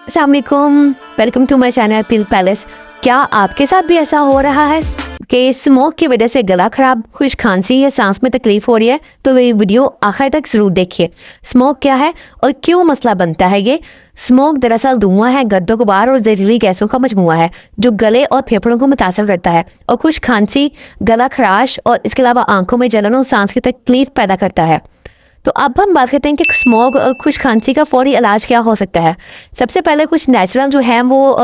अस्सलाम वालेकुम, welcome to my channel pill palace. क्या आपके साथ भी ऐसा हो रहा है कि स्मोक की वजह से गला खराब, खुश खांसी या सांस में तकलीफ हो रही है? तो ये वीडियो आखिर तक ज़रूर देखिए। स्मोक क्या है और क्यों मसला बनता है ये? स्मोक दरअसल धुआं है, गर्दो गुबार और जहरीली गैसों का मजमुआ है जो गले और फेफड़ों को मुतासर करता है और खुश खांसी, गला खराश और इसके अलावा आंखों में जलन और सांस की तकलीफ पैदा करता है। तो अब हम बात करते हैं कि स्मोक और खुश खांसी का फौरी इलाज क्या हो सकता है। सबसे पहले कुछ नेचुरल जो है वो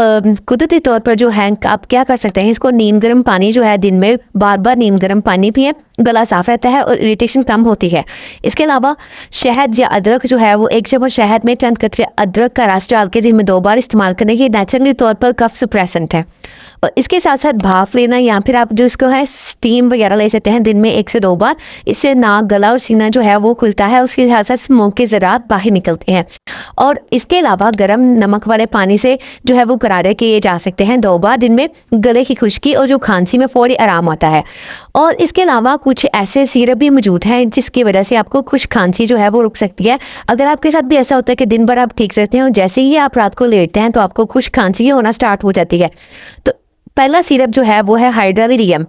कुदरती तौर पर जो है आप क्या कर सकते हैं, इसको नीम गर्म पानी जो है दिन में बार बार नीम गर्म पानी पिए, गला साफ रहता है और इरिटेशन कम होती है। इसके अलावा शहद या अदरक जो है वो 1 चम्मच शहद में चंद कतरे अदरक का रस डाल के दिन में 2 बार इस्तेमाल करने की नेचुरली तौर पर कफ सप्रेसेंट है। और इसके साथ साथ भाप लेना या फिर आप जो इसको है स्टीम वगैरह ले सकते हैं दिन में 1 से 2 बार। इससे नाक, गला और सीना जो है वो खुलता है। उसके साथ साथ स्मोक के ज़रात बाहर निकलते हैं। और इसके अलावा गर्म नमक वाले पानी से जो है वो गरारे किए जा सकते हैं 2 बार दिन में। गले की खुश्की और जो खांसी में फौरी आराम आता है। और इसके अलावा कुछ ऐसे सिरप भी मौजूद हैं जिसकी वजह से आपको खुश खांसी जो है वो रुक सकती है। अगर आपके साथ भी ऐसा होता है कि दिन भर आप ठीक रहते हैं और जैसे ही आप रात को लेटते हैं तो आपको खुश खांसी होना स्टार्ट हो जाती है, तो पहला सिरप जो है वो है हाइड्रालिडियम।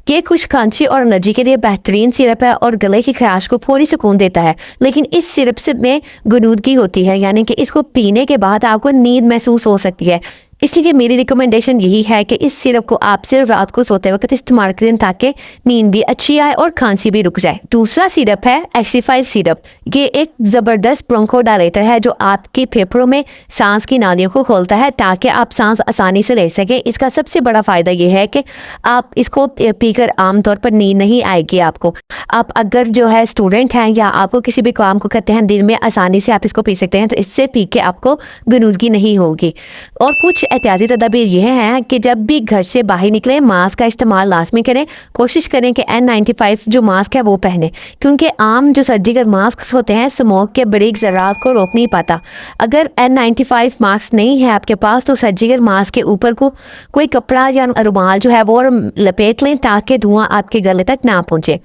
ये खुश खांसी और एलर्जी के लिए बेहतरीन सिरप है और गले की खराश को फौरी सुकून देता है। लेकिन इस सिरप से में गुनूदगी होती है, यानी कि इसको पीने के बाद आपको नींद महसूस हो सकती है। इसलिए मेरी रिकमेंडेशन यही है कि इस सिरप को आप सिर्फ रात को सोते वक्त इस्तेमाल करें ताकि नींद भी अच्छी आए और खांसी भी रुक जाए। दूसरा सिरप है एक्सीफाइल सिरप। ये एक ज़बरदस्त ब्रोंकोडायलेटर है जो आपके फेफड़ों में सांस की नालियों को खोलता है ताकि आप सांस आसानी से ले सकें। इसका सबसे बड़ा फ़ायदा ये है कि आप इसको पीकर आमतौर पर नींद नहीं आएगी आपको। आप अगर जो है स्टूडेंट हैं या आपको किसी भी काम को करते हैं दिन में, आसानी से आप इसको पी सकते हैं। तो इससे पी के आपको गुनूदगी नहीं होगी। और कुछ एहतियाती तदाबीर यह हैं कि जब भी घर से बाहर निकलें मास्क का इस्तेमाल लाजमी करें। कोशिश करें कि N95 जो मास्क है वो पहने, क्योंकि आम जो सर्जिकल मास्क होते हैं स्मोक के बारीक ज़रात को रोक नहीं पाता। अगर N95 मास्क नहीं है आपके पास तो सर्जिकल मास्क के ऊपर को कोई कपड़ा या रुमाल जो है वो लपेट लें ताकि धुआं आपके गले तक ना पहुँचे।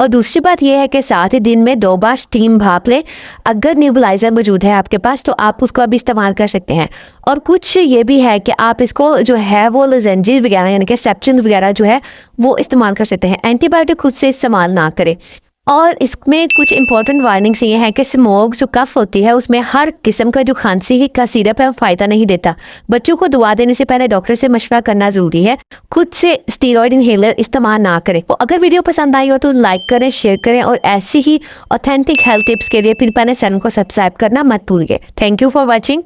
और दूसरी बात यह है कि साथ ही दिन में 2 बार स्टीम भाप लें। अगर न्यूबलाइज़र मौजूद है आपके पास तो आप उसको अभी इस्तेमाल कर सकते हैं। और कुछ ये भी है कि आप इसको जो है वो लजेंजीज वगैरह यानी कि स्टेप्चिन वगैरह जो है वो इस्तेमाल कर सकते हैं। एंटीबायोटिक खुद से इस्तेमाल ना करें। और इसमें कुछ इंपॉर्टेंट वार्निंग्स ये हैं कि स्मोक जो कफ होती है उसमें हर किस्म का जो खांसी का सिरप है वो फ़ायदा नहीं देता। बच्चों को दवा देने से पहले डॉक्टर से मशवरा करना ज़रूरी है। खुद से स्टीरॉयड इनहेलर इस्तेमाल ना करें। तो अगर वीडियो पसंद आई हो तो लाइक करें, शेयर करें और ऐसी ही ऑथेंटिक हेल्थ टिप्स के लिए पिल पैलेस चैनल को सब्सक्राइब करना मत भूलिए। Thank you for watching.